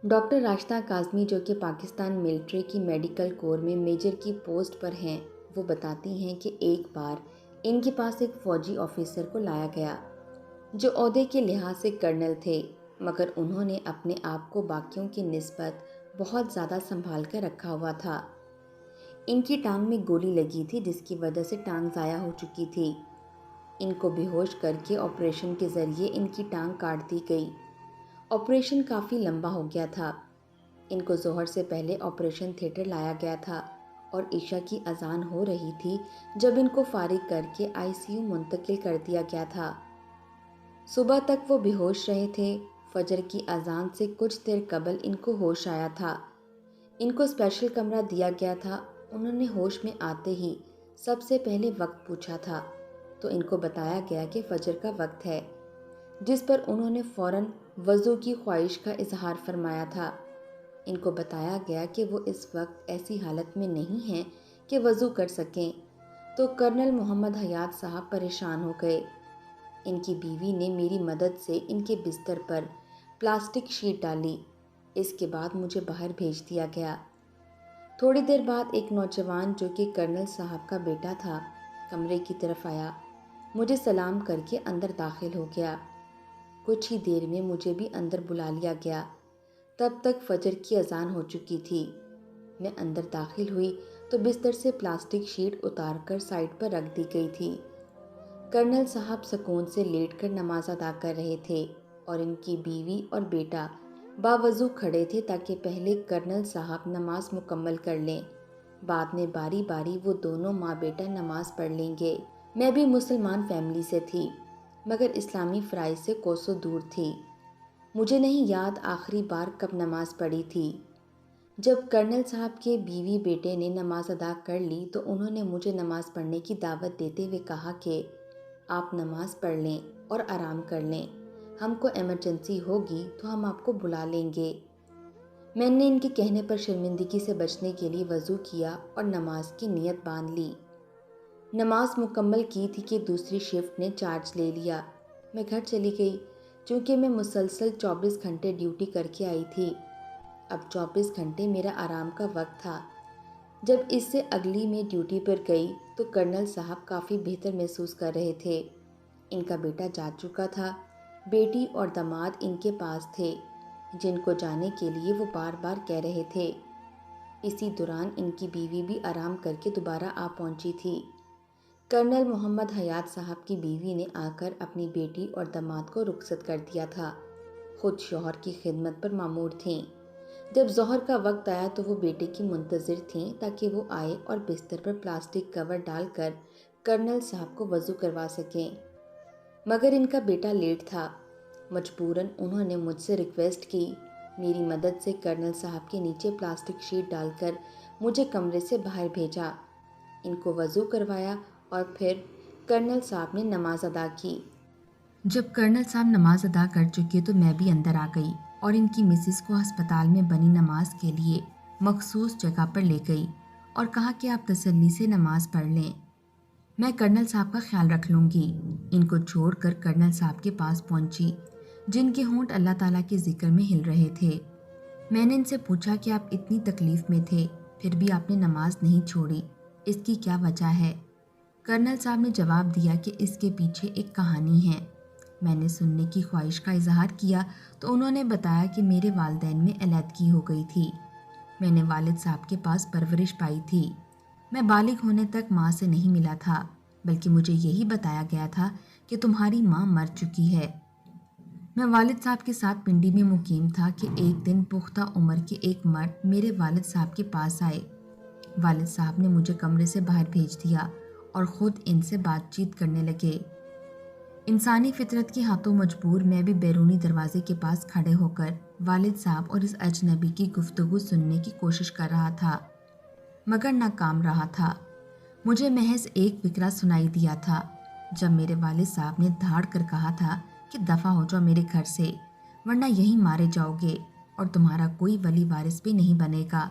Doctor راشدہ کاظمی جو کہ Pakistan military کی میڈیکل کور میں میجر کی پوسٹ پر ہیں، وہ بتاتی ہیں کہ ایک بار ان کے پاس ایک فوجی آفیسر کو لایا گیا جو عہدے کے لحاظ سے کرنل تھے، مگر انہوں نے اپنے آپ کو باقیوں کی نسبت بہت زیادہ سنبھال کر رکھا ہوا تھا۔ ان کی ٹانگ میں گولی لگی تھی جس کی وجہ سے ٹانگ ضائع ہو چکی تھی۔ ان کو بے ہوش کر کے آپریشن کے ذریعے ان کی ٹانگ کاٹ دی گئی۔ آپریشن کافی لمبا ہو گیا تھا۔ ان کو ظہر سے پہلے آپریشن تھیٹر لایا گیا تھا اور عشاء کی اذان ہو رہی تھی جب ان کو فارغ کر کے ICU منتقل کر دیا گیا تھا۔ صبح تک وہ بے ہوش رہے تھے۔ فجر کی اذان سے کچھ دیر قبل ان کو ہوش آیا تھا۔ ان کو اسپیشل کمرہ دیا گیا تھا۔ انہوں نے ہوش میں آتے ہی سب سے پہلے وقت پوچھا تھا تو ان کو بتایا گیا کہ فجر کا وقت ہے، جس پر انہوں نے فوراً وضو کی خواہش کا اظہار فرمایا تھا۔ ان کو بتایا گیا کہ وہ اس وقت ایسی حالت میں نہیں ہیں کہ وضو کر سکیں، تو کرنل محمد حیات صاحب پریشان ہو گئے۔ ان کی بیوی نے میری مدد سے ان کے بستر پر پلاسٹک شیٹ ڈالی۔ اس کے بعد مجھے باہر بھیج دیا گیا۔ تھوڑی دیر بعد ایک نوجوان جو کہ کرنل صاحب کا بیٹا تھا کمرے کی طرف آیا، مجھے سلام کر کے اندر داخل ہو گیا۔ کچھ ہی دیر میں مجھے بھی اندر بلا لیا گیا۔ تب تک فجر کی اذان ہو چکی تھی۔ میں اندر داخل ہوئی تو بستر سے پلاسٹک شیٹ اتار کر سائڈ پر رکھ دی گئی تھی۔ کرنل صاحب سکون سے لیٹ کر نماز ادا کر رہے تھے اور ان کی بیوی اور بیٹا باوضو کھڑے تھے تاکہ پہلے کرنل صاحب نماز مکمل کر لیں، بعد میں باری باری وہ دونوں ماں بیٹا نماز پڑھ لیں گے۔ میں بھی مسلمان فیملی سے تھی مگر اسلامی فرائض سے کوسوں دور تھی۔ مجھے نہیں یاد آخری بار کب نماز پڑھی تھی۔ جب کرنل صاحب کے بیوی بیٹے نے نماز ادا کر لی تو انہوں نے مجھے نماز پڑھنے کی دعوت دیتے ہوئے کہا کہ آپ نماز پڑھ لیں اور آرام کر لیں، ہم کو ایمرجنسی ہوگی تو ہم آپ کو بلا لیں گے۔ میں نے ان کے کہنے پر شرمندگی سے بچنے کے لیے وضو کیا اور نماز کی نیت باندھ لی۔ نماز مکمل کی تھی کہ دوسری شفٹ نے چارج لے لیا۔ میں گھر چلی گئی چونکہ میں مسلسل 24 گھنٹے ڈیوٹی کر کے آئی تھی۔ اب 24 گھنٹے میرا آرام کا وقت تھا۔ جب اس سے اگلی میں ڈیوٹی پر گئی تو کرنل صاحب کافی بہتر محسوس کر رہے تھے۔ ان کا بیٹا جا چکا تھا، بیٹی اور داماد ان کے پاس تھے جن کو جانے کے لیے وہ بار بار کہہ رہے تھے۔ اسی دوران ان کی بیوی بھی آرام کر کے دوبارہ آ پہنچی تھی۔ کرنل محمد حیات صاحب کی بیوی نے آ کر اپنی بیٹی اور داماد کو رخصت کر دیا تھا، خود شوہر کی خدمت پر مامور تھیں۔ جب ظہر کا وقت آیا تو وہ بیٹے کی منتظر تھیں تاکہ وہ آئے اور بستر پر پلاسٹک کور ڈال کر کرنل صاحب کو وضو کروا سکیں، مگر ان کا بیٹا لیٹ تھا۔ مجبوراً انہوں نے مجھ سے ریکویسٹ کی۔ میری مدد سے کرنل صاحب کے نیچے پلاسٹک شیٹ ڈال کر مجھے کمرے سے باہر بھیجا، ان کو وضو کروایا اور پھر کرنل صاحب نے نماز ادا کی۔ جب کرنل صاحب نماز ادا کر چکے تو میں بھی اندر آ گئی اور ان کی مسز کو ہسپتال میں بنی نماز کے لیے مخصوص جگہ پر لے گئی اور کہا کہ آپ تسلی سے نماز پڑھ لیں، میں کرنل صاحب کا خیال رکھ لوں گی۔ ان کو چھوڑ کر کرنل صاحب کے پاس پہنچی جن کے ہونٹ اللہ تعالیٰ کے ذکر میں ہل رہے تھے۔ میں نے ان سے پوچھا کہ آپ اتنی تکلیف میں تھے پھر بھی آپ نے نماز نہیں چھوڑی، اس کی کیا وجہ ہے؟ کرنل صاحب نے جواب دیا کہ اس کے پیچھے ایک کہانی ہے۔ میں نے سننے کی خواہش کا اظہار کیا تو انہوں نے بتایا کہ میرے والدین میں علیحدگی ہو گئی تھی۔ میں نے والد صاحب کے پاس پرورش پائی تھی۔ میں بالغ ہونے تک ماں سے نہیں ملا تھا، بلکہ مجھے یہی بتایا گیا تھا کہ تمہاری ماں مر چکی ہے۔ میں والد صاحب کے ساتھ پنڈی میں مقیم تھا کہ ایک دن پختہ عمر کے ایک مرد میرے والد صاحب کے پاس آئے۔ والد صاحب نے مجھے کمرے سے باہر بھیج دیا اور خود ان سے بات چیت کرنے لگے۔ انسانی فطرت کے ہاتھوں مجبور میں بھی بیرونی دروازے کے پاس کھڑے ہو کر والد صاحب اور اس اجنبی کی گفتگو سننے کی کوشش کر رہا تھا، مگر ناکام رہا تھا۔ مجھے محض ایک فقرہ سنائی دیا تھا جب میرے والد صاحب نے دھاڑ کر کہا تھا کہ دفع ہو جاؤ میرے گھر سے ورنہ یہیں مارے جاؤ گے اور تمہارا کوئی ولی وارث بھی نہیں بنے گا۔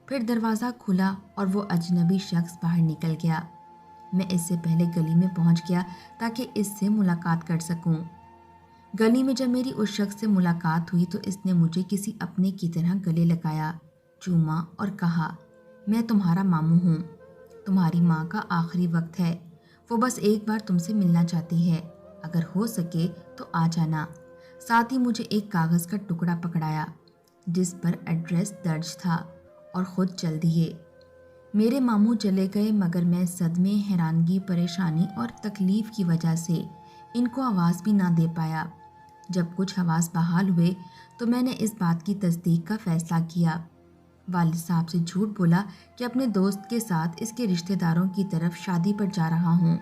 پھر دروازہ کھلا اور وہ اجنبی شخص باہر نکل گیا۔ میں اس سے پہلے گلی میں پہنچ گیا تاکہ اس سے ملاقات کر سکوں۔ گلی میں جب میری اس شخص سے ملاقات ہوئی تو اس نے مجھے کسی اپنے کی طرح گلے لگایا، چوما اور کہا، میں تمہارا ماموں ہوں، تمہاری ماں کا آخری وقت ہے، وہ بس ایک بار تم سے ملنا چاہتی ہے، اگر ہو سکے تو آ جانا۔ ساتھ ہی مجھے ایک کاغذ کا ٹکڑا پکڑایا جس پر ایڈریس درج تھا اور خود چل دیے۔ میرے ماموں چلے گئے مگر میں صدمے، حیرانگی، پریشانی اور تکلیف کی وجہ سے ان کو آواز بھی نہ دے پایا۔ جب کچھ حواس بحال ہوئے تو میں نے اس بات کی تصدیق کا فیصلہ کیا۔ والد صاحب سے جھوٹ بولا کہ اپنے دوست کے ساتھ اس کے رشتہ داروں کی طرف شادی پر جا رہا ہوں۔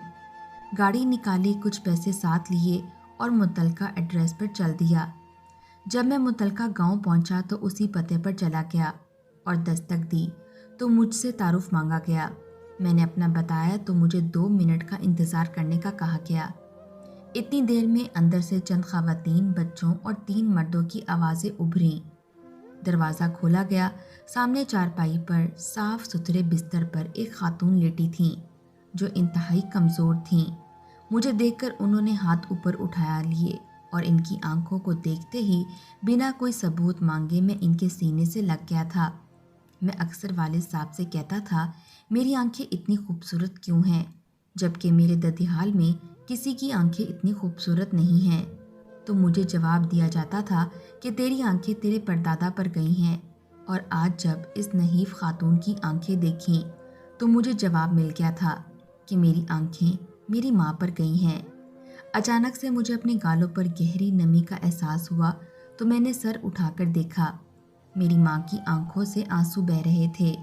گاڑی نکالی، کچھ پیسے ساتھ لیے اور متعلقہ ایڈریس پر چل دیا۔ جب میں متعلقہ گاؤں پہنچا تو اسی پتے پر چلا گیا اور دستک دی تو مجھ سے تعارف مانگا گیا۔ میں نے اپنا بتایا تو مجھے 2 منٹ کا انتظار کرنے کا کہا گیا۔ اتنی دیر میں اندر سے چند خواتین، بچوں اور 3 مردوں کی آوازیں ابھریں۔ دروازہ کھولا گیا۔ سامنے چارپائی پر صاف ستھرے بستر پر ایک خاتون لیٹی تھیں جو انتہائی کمزور تھیں۔ مجھے دیکھ کر انہوں نے ہاتھ اوپر اٹھا لیے اور ان کی آنکھوں کو دیکھتے ہی بنا کوئی ثبوت مانگے میں ان کے سینے سے لگ گیا تھا۔ میں اکثر والد صاحب سے کہتا تھا، میری آنکھیں اتنی خوبصورت کیوں ہیں، جبکہ میرے ددیال میں کسی کی آنکھیں اتنی خوبصورت نہیں ہیں۔ تو مجھے جواب دیا جاتا تھا کہ تیری آنکھیں تیرے پردادا پر گئی ہیں، اور آج جب اس نحیف خاتون کی آنکھیں دیکھیں تو مجھے جواب مل گیا تھا کہ میری آنکھیں میری ماں پر گئی ہیں۔ اچانک سے مجھے اپنے گالوں پر گہری نمی کا احساس ہوا تو میں نے سر اٹھا کر دیکھا۔ میری ماں کی آنکھوں سے آنسو بہہ رہے تھے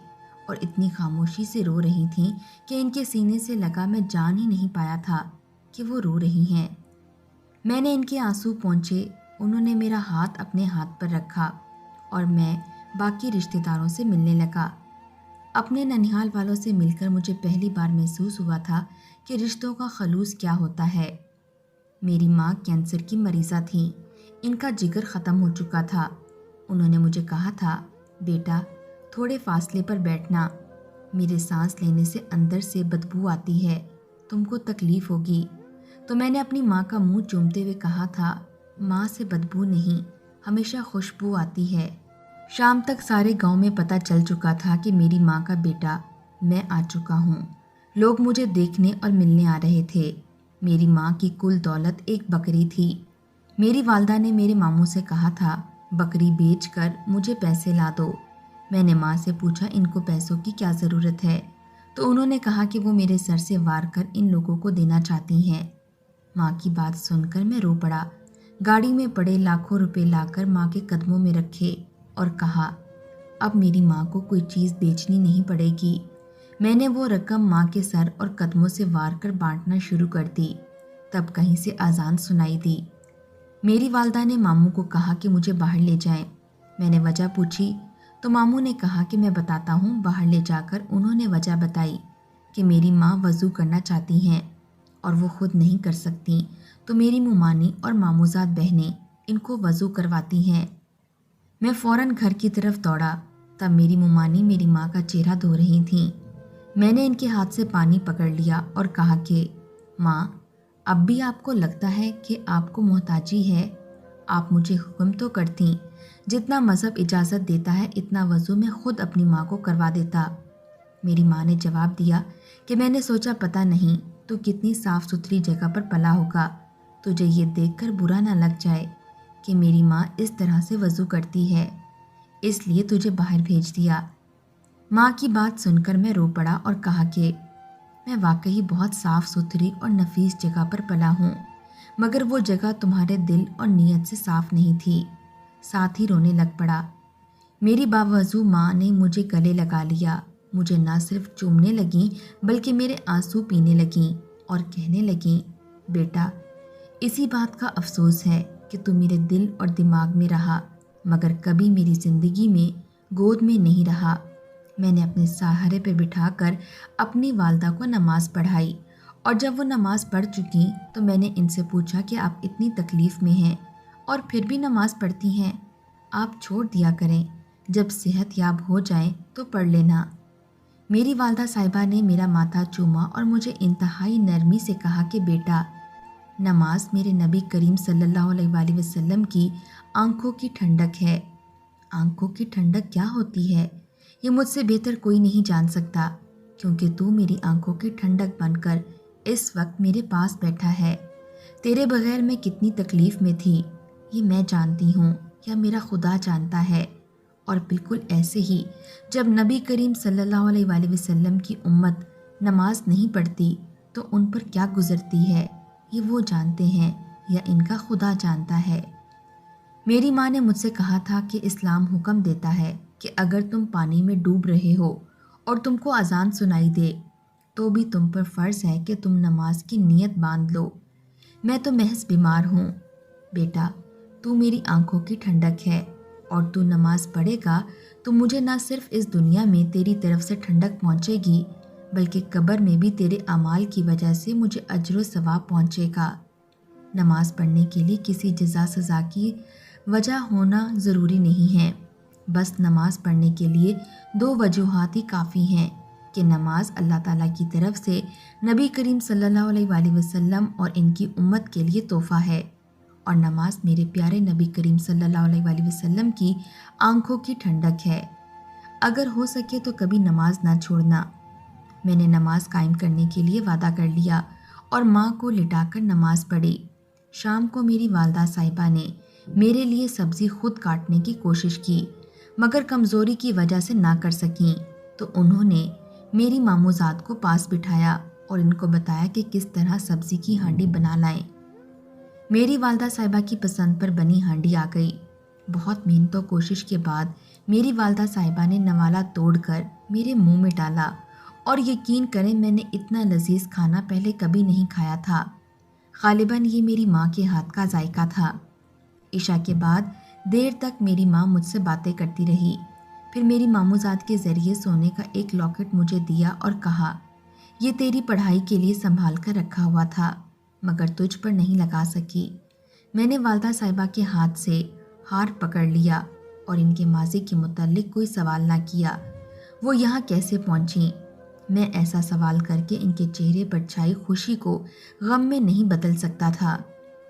اور اتنی خاموشی سے رو رہی تھیں کہ ان کے سینے سے لگا میں جان ہی نہیں پایا تھا کہ وہ رو رہی ہیں۔ میں نے ان کے آنسو پونچھے، انہوں نے میرا ہاتھ اپنے ہاتھ پر رکھا اور میں باقی رشتہ داروں سے ملنے لگا۔ اپنے ننیھال والوں سے مل کر مجھے پہلی بار محسوس ہوا تھا کہ رشتوں کا خلوص کیا ہوتا ہے۔ میری ماں کینسر کی مریضہ تھیں، ان کا جگر ختم ہو چکا تھا۔ انہوں نے مجھے کہا تھا، بیٹا تھوڑے فاصلے پر بیٹھنا، میرے سانس لینے سے اندر سے بدبو آتی ہے، تم کو تکلیف ہوگی۔ تو میں نے اپنی ماں کا منہ چومتے ہوئے کہا تھا، ماں سے بدبو نہیں، ہمیشہ خوشبو آتی ہے۔ شام تک سارے گاؤں میں پتہ چل چکا تھا کہ میری ماں کا بیٹا میں آ چکا ہوں۔ لوگ مجھے دیکھنے اور ملنے آ رہے تھے۔ میری ماں کی کل دولت ایک بکری تھی۔ میری والدہ نے میرے ماموں سے کہا تھا، بکری بیچ کر مجھے پیسے لا دو۔ میں نے ماں سے پوچھا ان کو پیسوں کی کیا ضرورت ہے، تو انہوں نے کہا کہ وہ میرے سر سے وار کر ان لوگوں کو دینا چاہتی ہیں۔ ماں کی بات سن کر میں رو پڑا۔ گاڑی میں پڑے لاکھوں روپے لا کر ماں کے قدموں میں رکھے اور کہا، اب میری ماں کو کوئی چیز بیچنی نہیں پڑے گی۔ میں نے وہ رقم ماں کے سر اور قدموں سے وار کر بانٹنا شروع کر دی۔ تب کہیں سے اذان سنائی دی۔ میری والدہ نے ماموں کو کہا کہ مجھے باہر لے جائیں۔ میں نے وجہ پوچھی تو ماموں نے کہا کہ میں بتاتا ہوں۔ باہر لے جا کر انہوں نے وجہ بتائی کہ میری ماں وضو کرنا چاہتی ہیں اور وہ خود نہیں کر سکتی، تو میری ممانی اور ماموزاد بہنیں ان کو وضو کرواتی ہیں۔ میں فوراً گھر کی طرف دوڑا۔ تب میری ممانی میری ماں کا چہرہ دھو رہی تھیں۔ میں نے ان کے ہاتھ سے پانی پکڑ لیا اور کہا کہ ماں، اب بھی آپ کو لگتا ہے کہ آپ کو محتاجی ہے؟ آپ مجھے حکم تو کرتیں، جتنا مذہب اجازت دیتا ہے اتنا وضو میں خود اپنی ماں کو کروا دیتا۔ میری ماں نے جواب دیا کہ میں نے سوچا پتہ نہیں تو کتنی صاف ستھری جگہ پر پلا ہوگا، تجھے یہ دیکھ کر برا نہ لگ جائے کہ میری ماں اس طرح سے وضو کرتی ہے، اس لیے تجھے باہر بھیج دیا۔ ماں کی بات سن کر میں رو پڑا اور کہا کہ میں واقعی بہت صاف ستھری اور نفیس جگہ پر پلا ہوں، مگر وہ جگہ تمہارے دل اور نیت سے صاف نہیں تھی۔ ساتھ ہی رونے لگ پڑا۔ میری باوضو ماں نے مجھے گلے لگا لیا، مجھے نہ صرف چومنے لگیں بلکہ میرے آنسو پینے لگیں اور کہنے لگیں، بیٹا اسی بات کا افسوس ہے کہ تو میرے دل اور دماغ میں رہا مگر کبھی میری زندگی میں گود میں نہیں رہا۔ میں نے اپنے سہارے پہ بٹھا کر اپنی والدہ کو نماز پڑھائی، اور جب وہ نماز پڑھ چکیں تو میں نے ان سے پوچھا کہ آپ اتنی تکلیف میں ہیں اور پھر بھی نماز پڑھتی ہیں، آپ چھوڑ دیا کریں، جب صحت یاب ہو جائیں تو پڑھ لینا۔ میری والدہ صاحبہ نے میرا ماتھا چوما اور مجھے انتہائی نرمی سے کہا کہ بیٹا نماز میرے نبی کریم صلی اللہ علیہ وآلہ وسلم کی آنکھوں کی ٹھنڈک ہے۔ آنکھوں کی ٹھنڈک کیا ہوتی ہے یہ مجھ سے بہتر کوئی نہیں جان سکتا، کیونکہ تو میری آنکھوں کی ٹھنڈک بن کر اس وقت میرے پاس بیٹھا ہے۔ تیرے بغیر میں کتنی تکلیف میں تھی یہ میں جانتی ہوں یا میرا خدا جانتا ہے۔ اور بالکل ایسے ہی جب نبی کریم صلی اللہ علیہ وآلہ وسلم کی امت نماز نہیں پڑھتی تو ان پر کیا گزرتی ہے یہ وہ جانتے ہیں یا ان کا خدا جانتا ہے۔ میری ماں نے مجھ سے کہا تھا کہ اسلام حکم دیتا ہے کہ اگر تم پانی میں ڈوب رہے ہو اور تم کو اذان سنائی دے تو بھی تم پر فرض ہے کہ تم نماز کی نیت باندھ لو۔ میں تو محض بیمار ہوں۔ بیٹا، تو میری آنکھوں کی ٹھنڈک ہے اور تو نماز پڑھے گا تو مجھے نہ صرف اس دنیا میں تیری طرف سے ٹھنڈک پہنچے گی بلکہ قبر میں بھی تیرے اعمال کی وجہ سے مجھے اجر و ثواب پہنچے گا۔ نماز پڑھنے کے لیے کسی جزا سزا کی وجہ ہونا ضروری نہیں ہے، بس نماز پڑھنے کے لیے 2 وجوہات ہی کافی ہیں کہ نماز اللہ تعالیٰ کی طرف سے نبی کریم صلی اللہ علیہ وآلہ وسلم اور ان کی امت کے لیے تحفہ ہے، اور نماز میرے پیارے نبی کریم صلی اللہ علیہ وآلہ وسلم کی آنکھوں کی ٹھنڈک ہے۔ اگر ہو سکے تو کبھی نماز نہ چھوڑنا۔ میں نے نماز قائم کرنے کے لیے وعدہ کر لیا اور ماں کو لٹا کر نماز پڑھی۔ شام کو میری والدہ صاحبہ نے میرے لیے سبزی خود کاٹنے کی کوشش کی مگر کمزوری کی وجہ سے نہ کر سکیں، تو انہوں نے میری ماموزاد کو پاس بٹھایا اور ان کو بتایا کہ کس طرح سبزی کی ہانڈی بنا لائیں۔ میری والدہ صاحبہ کی پسند پر بنی ہانڈی آ گئی۔ بہت محنت و کوشش کے بعد میری والدہ صاحبہ نے نوالا توڑ کر میرے منہ میں ڈالا، اور یقین کریں میں نے اتنا لذیذ کھانا پہلے کبھی نہیں کھایا تھا۔ غالباً یہ میری ماں کے ہاتھ کا ذائقہ تھا۔ عشاء کے بعد دیر تک میری ماں مجھ سے باتیں کرتی رہی، پھر میری ماموزاد کے ذریعے سونے کا ایک لاکٹ مجھے دیا اور کہا، یہ تیری پڑھائی کے لیے سنبھال کر رکھا ہوا تھا مگر تجھ پر نہیں لگا سکی۔ میں نے والدہ صاحبہ کے ہاتھ سے ہار پکڑ لیا اور ان کے ماضی کے متعلق کوئی سوال نہ کیا، وہ یہاں کیسے پہنچیں۔ میں ایسا سوال کر کے ان کے چہرے پر چھائی خوشی کو غم میں نہیں بدل سکتا تھا۔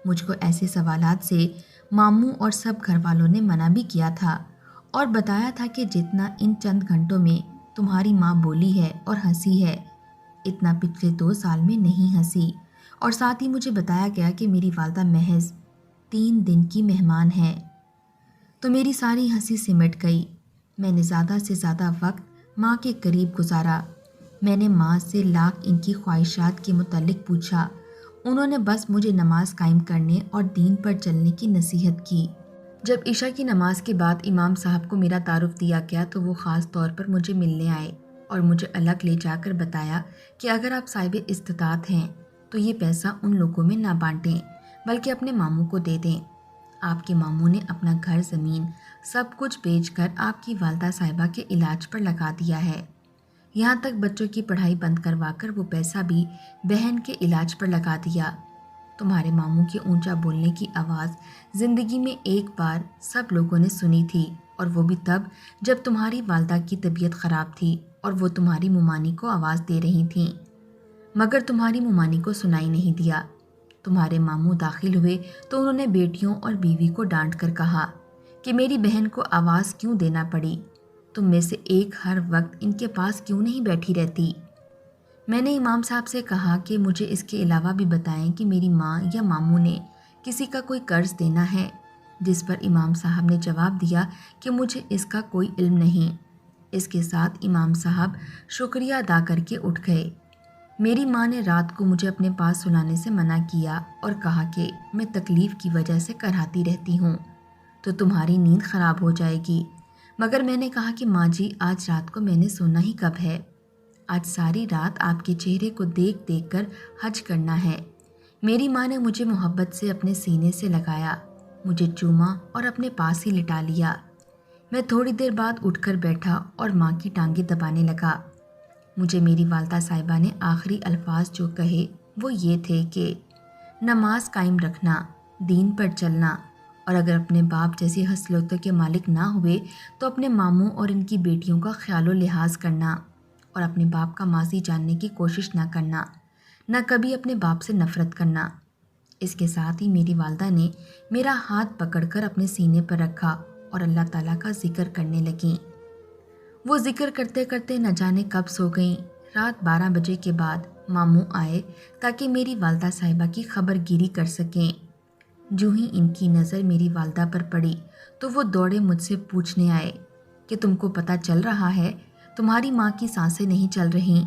مجھ کو ایسے سوالات سے ماموں اور سب گھر والوں نے منع بھی کیا تھا اور بتایا تھا کہ جتنا ان چند گھنٹوں میں تمہاری ماں بولی ہے اور ہنسی ہے اتنا پچھلے 2 سال میں نہیں ہنسی، اور ساتھ ہی مجھے بتایا گیا کہ میری والدہ محض 3 دن کی مہمان ہے۔ تو میری ساری ہنسی سمٹ گئی۔ میں نے زیادہ سے زیادہ وقت ماں کے قریب گزارا۔ میں نے ماں سے لاکھ ان کی خواہشات کے متعلق پوچھا۔ انہوں نے بس مجھے نماز قائم کرنے اور دین پر چلنے کی نصیحت کی۔ جب عشاء کی نماز کے بعد امام صاحب کو میرا تعارف دیا گیا تو وہ خاص طور پر مجھے ملنے آئے اور مجھے الگ لے جا کر بتایا کہ اگر آپ صاحب استطاعت ہیں تو یہ پیسہ ان لوگوں میں نہ بانٹیں بلکہ اپنے ماموں کو دے دیں۔ آپ کے ماموں نے اپنا گھر زمین سب کچھ بیچ کر آپ کی والدہ صاحبہ کے علاج پر لگا دیا ہے، یہاں تک بچوں کی پڑھائی بند کروا کر وہ پیسہ بھی بہن کے علاج پر لگا دیا۔ تمہارے ماموں کے اونچا بولنے کی آواز زندگی میں ایک بار سب لوگوں نے سنی تھی، اور وہ بھی تب جب تمہاری والدہ کی طبیعت خراب تھی اور وہ تمہاری ممانی کو آواز دے رہی تھیں، مگر تمہاری ممانی کو سنائی نہیں دیا۔ تمہارے ماموں داخل ہوئے تو انہوں نے بیٹیوں اور بیوی کو ڈانٹ کر کہا کہ میری بہن کو آواز کیوں دینا پڑی، تم میں سے ایک ہر وقت ان کے پاس کیوں نہیں بیٹھی رہتی۔ میں نے امام صاحب سے کہا کہ مجھے اس کے علاوہ بھی بتائیں کہ میری ماں یا ماموں نے کسی کا کوئی قرض دینا ہے، جس پر امام صاحب نے جواب دیا کہ مجھے اس کا کوئی علم نہیں۔ اس کے ساتھ امام صاحب شکریہ ادا کر کے اٹھ گئے۔ میری ماں نے رات کو مجھے اپنے پاس سلانے سے منع کیا اور کہا کہ میں تکلیف کی وجہ سے کراہتی رہتی ہوں تو تمہاری نیند خراب ہو جائے گی، مگر میں نے کہا کہ ماں جی آج رات کو میں نے سونا ہی کب ہے، آج ساری رات آپ کے چہرے کو دیکھ دیکھ کر حج کرنا ہے۔ میری ماں نے مجھے محبت سے اپنے سینے سے لگایا، مجھے چوما اور اپنے پاس ہی لٹا لیا۔ میں تھوڑی دیر بعد اٹھ کر بیٹھا اور ماں کی ٹانگیں دبانے لگا۔ مجھے میری والدہ صاحبہ نے آخری الفاظ جو کہے وہ یہ تھے کہ نماز قائم رکھنا، دین پر چلنا، اور اگر اپنے باپ جیسی حصلیتوں کے مالک نہ ہوئے تو اپنے ماموں اور ان کی بیٹیوں کا خیال و لحاظ کرنا، اور اپنے باپ کا ماضی جاننے کی کوشش نہ کرنا، نہ کبھی اپنے باپ سے نفرت کرنا۔ اس کے ساتھ ہی میری والدہ نے میرا ہاتھ پکڑ کر اپنے سینے پر رکھا اور اللہ تعالیٰ کا ذکر کرنے لگیں۔ وہ ذکر کرتے کرتے نہ جانے کب سو گئیں۔ رات 12 بجے کے بعد ماموں آئے تاکہ میری والدہ صاحبہ کی خبر گیری کر سکیں۔ جو ہی ان کی نظر میری والدہ پر پڑی تو وہ دوڑے مجھ سے پوچھنے آئے کہ تم کو پتہ چل رہا ہے تمہاری ماں کی سانسیں نہیں چل رہیں۔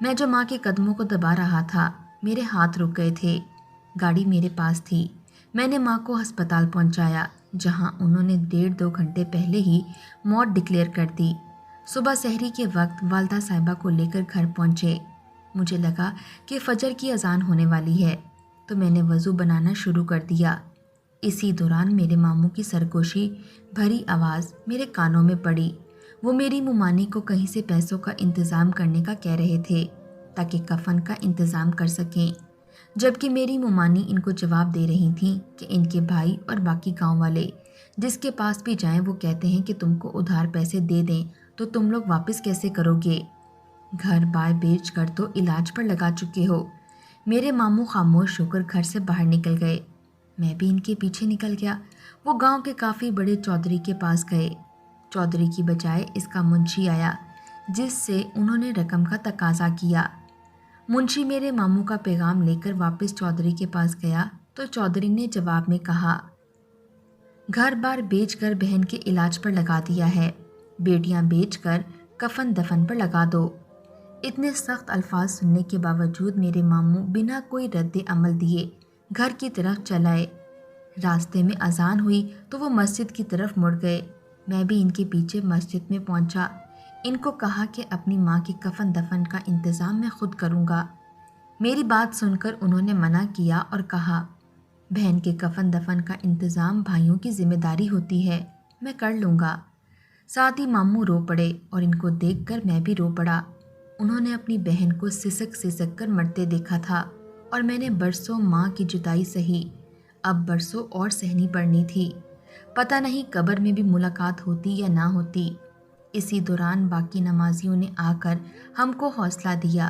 میں جو ماں کے قدموں کو دبا رہا تھا، میرے ہاتھ رک گئے تھے۔ گاڑی میرے پاس تھی۔ میں نے ماں کو ہسپتال پہنچایا جہاں انہوں نے 1.5-2 گھنٹے پہلے ہی موت ڈکلیئر کر دی۔ صبح سحری کے وقت والدہ صاحبہ کو لے کر گھر پہنچے۔ مجھے لگا کہ فجر کی اذان ہونے والی ہے تو میں نے وضو بنانا شروع کر دیا۔ اسی دوران میرے ماموں کی سرگوشی بھری آواز میرے کانوں میں پڑی۔ وہ میری ممانی کو کہیں سے پیسوں کا انتظام کرنے کا کہہ رہے تھے تاکہ کفن کا انتظام کر سکیں، جبکہ میری ممانی ان کو جواب دے رہی تھیں کہ ان کے بھائی اور باقی گاؤں والے جس کے پاس بھی جائیں وہ کہتے ہیں کہ تم کو ادھار پیسے دے دیں تو تم لوگ واپس کیسے کرو گے؟ گھر بار بیچ کر تو علاج پر لگا چکے ہو۔ میرے ماموں خاموش ہو کر گھر سے باہر نکل گئے۔ میں بھی ان کے پیچھے نکل گیا۔ وہ گاؤں کے کافی بڑے چودھری کے پاس گئے۔ چودھری کی بجائے اس کا منشی آیا جس سے انہوں نے رقم کا تقاضا کیا۔ منشی میرے ماموں کا پیغام لے کر واپس چودھری کے پاس گیا تو چودھری نے جواب میں کہا، گھر بار بیچ کر بہن کے علاج پر لگا دیا ہے، بیٹیاں بیچ کر کفن دفن پر لگا دو۔ اتنے سخت الفاظ سننے کے باوجود میرے ماموں بنا کوئی رد عمل دیے گھر کی طرف چل آئے۔ راستے میں اذان ہوئی تو وہ مسجد کی طرف مڑ گئے۔ میں بھی ان کے پیچھے مسجد میں پہنچا۔ ان کو کہا کہ اپنی ماں کے کفن دفن کا انتظام میں خود کروں گا۔ میری بات سن کر انہوں نے منع کیا اور کہا، بہن کے کفن دفن کا انتظام بھائیوں کی ذمہ داری ہوتی ہے، میں کر لوں گا۔ ساتھ ہی ماموں رو پڑے اور ان کو دیکھ کر میں بھی رو پڑا۔ انہوں نے اپنی بہن کو سسک سسک کر مرتے دیکھا تھا اور میں نے برسوں ماں کی جدائی سہی، اب برسوں اور سہنی پڑنی تھی۔ پتہ نہیں قبر میں بھی ملاقات ہوتی یا نہ ہوتی۔ اسی دوران باقی نمازیوں نے آ کر ہم کو حوصلہ دیا۔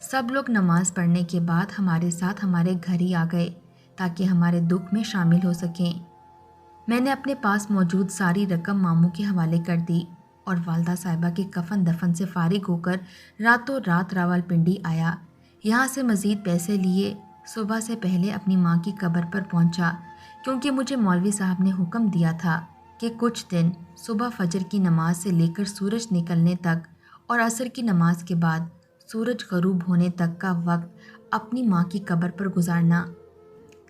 سب لوگ نماز پڑھنے کے بعد ہمارے ساتھ ہمارے گھر ہی آ گئے تاکہ ہمارے دکھ میں شامل ہو سکیں۔ میں نے اپنے پاس موجود ساری رقم ماموں کے حوالے کر دی اور والدہ صاحبہ کے کفن دفن سے فارغ ہو کر راتوں رات راولپنڈی آیا۔ یہاں سے مزید پیسے لیے صبح سے پہلے اپنی ماں کی قبر پر پہنچا کیونکہ مجھے مولوی صاحب نے حکم دیا تھا کہ کچھ دن صبح فجر کی نماز سے لے کر سورج نکلنے تک اور عصر کی نماز کے بعد سورج غروب ہونے تک کا وقت اپنی ماں کی قبر پر گزارنا۔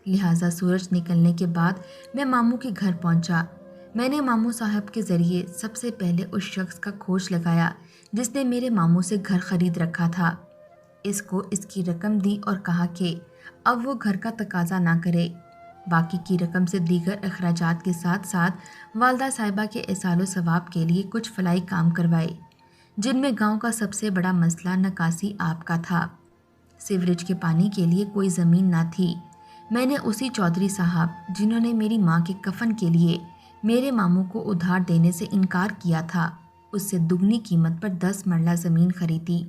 لہٰذا سورج نکلنے کے بعد میں ماموں کے گھر پہنچا۔ میں نے ماموں صاحب کے ذریعے سب سے پہلے اس شخص کا کھوج لگایا جس نے میرے ماموں سے گھر خرید رکھا تھا۔ اس کو اس کی رقم دی اور کہا کہ اب وہ گھر کا تقاضا نہ کرے۔ باقی کی رقم سے دیگر اخراجات کے ساتھ ساتھ والدہ صاحبہ کے احسان و ثواب کے لیے کچھ فلاحی کام کروائے، جن میں گاؤں کا سب سے بڑا مسئلہ نکاسی آب کا تھا۔ سیوریج کے پانی کے لیے کوئی زمین نہ تھی۔ میں نے اسی چودھری صاحب جنہوں نے میری ماں کے کفن کے لیے میرے ماموں کو ادھار دینے سے انکار کیا تھا، اس سے دگنی قیمت پر 10 مرلہ زمین خریدی۔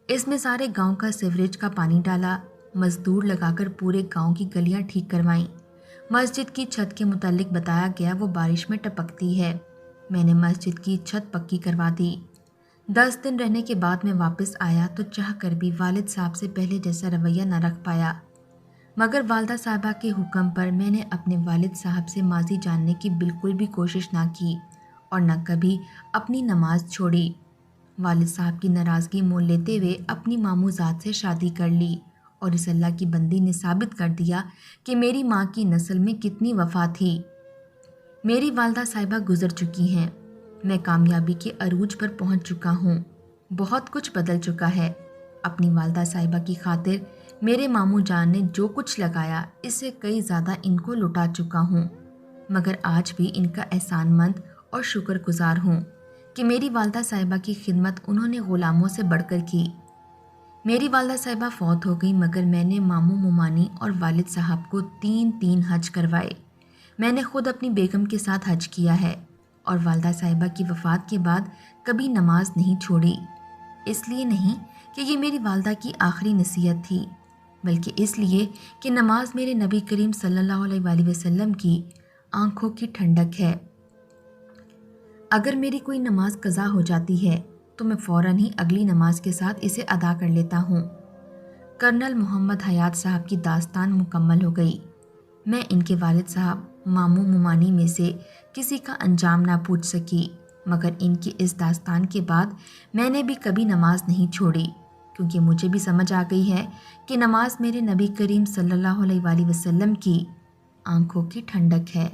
اس میں سارے گاؤں کا سیوریج کا پانی ڈالا، مزدور لگا کر پورے گاؤں کی گلیاں ٹھیک کروائیں۔ مسجد کی چھت کے متعلق بتایا گیا وہ بارش میں ٹپکتی ہے۔ میں نے مسجد کی چھت پکی کروا دی۔ 10 دن رہنے کے بعد میں واپس آیا تو چاہ کر بھی والد صاحب سے پہلے جیسا رویہ نہ رکھ پایا، مگر والدہ صاحبہ کے حکم پر میں نے اپنے والد صاحب سے ماضی جاننے کی بالکل بھی کوشش نہ کی اور نہ کبھی اپنی نماز چھوڑی۔ والد صاحب کی ناراضگی مول لیتے ہوئے اپنی ماموں ذات سے شادی کر لی اور اس اللہ کی بندی نے ثابت کر دیا کہ میری ماں کی نسل میں کتنی وفا تھی۔ میری والدہ صاحبہ گزر چکی ہیں، میں کامیابی کے عروج پر پہنچ چکا ہوں، بہت کچھ بدل چکا ہے۔ اپنی والدہ صاحبہ کی خاطر میرے ماموں جان نے جو کچھ لگایا اس سے کئی زیادہ ان کو لٹا چکا ہوں، مگر آج بھی ان کا احسان مند اور شکر گزار ہوں کہ میری والدہ صاحبہ کی خدمت انہوں نے غلاموں سے بڑھ کر کی۔ میری والدہ صاحبہ فوت ہو گئی مگر میں نے ماموں ممانی اور والد صاحب کو 3 حج کروائے۔ میں نے خود اپنی بیگم کے ساتھ حج کیا ہے اور والدہ صاحبہ کی وفات کے بعد کبھی نماز نہیں چھوڑی۔ اس لیے نہیں کہ یہ میری والدہ کی آخری نصیحت تھی، بلکہ اس لیے کہ نماز میرے نبی کریم صلی اللہ علیہ وآلہ وسلم کی آنکھوں کی ٹھنڈک ہے۔ اگر میری کوئی نماز قضا ہو جاتی ہے تو میں فوراً ہی اگلی نماز کے ساتھ اسے ادا کر لیتا ہوں۔ کرنل محمد حیات صاحب کی داستان مکمل ہو گئی۔ میں ان کے والد صاحب ماموں ممانی میں سے کسی کا انجام نہ پوچھ سکی، مگر ان کی اس داستان کے بعد میں نے بھی کبھی نماز نہیں چھوڑی، کیونکہ مجھے بھی سمجھ آ گئی ہے کہ نماز میرے نبی کریم صلی اللہ علیہ وآلہ وسلم کی آنکھوں کی ٹھنڈک ہے۔